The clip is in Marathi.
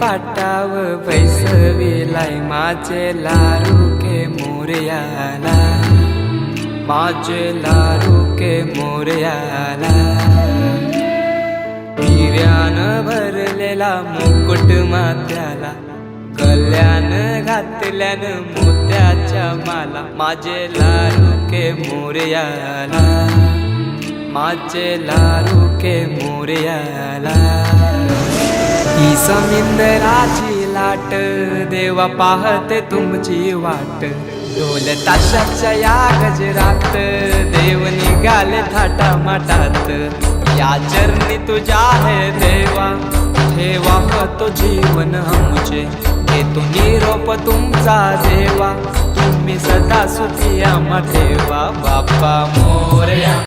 पाटाव बैसविलाय माझे लारू के मोरयाला, माझे लारू के मोरयाला। हिऱ्यानं भरलेला मुकुट माथ्याला, गल्यान घातल्यान मोत्याच्या माला, माझे लारू के मोरयाला, माझे लारू के मोरयाला। ही समिंदराची लाट देवा पाहते तुमची वाट, ढोल ताशाच्या या गजरात देव निघाले थाटा माटात। या चरणी तुझ्या है देवा, ठेवा तो जीवन आमचे, घेतो निरोप तुमचा देवा, तुम्ही सदा सुखी आम्हा ठेवा बाप्पा मोरया।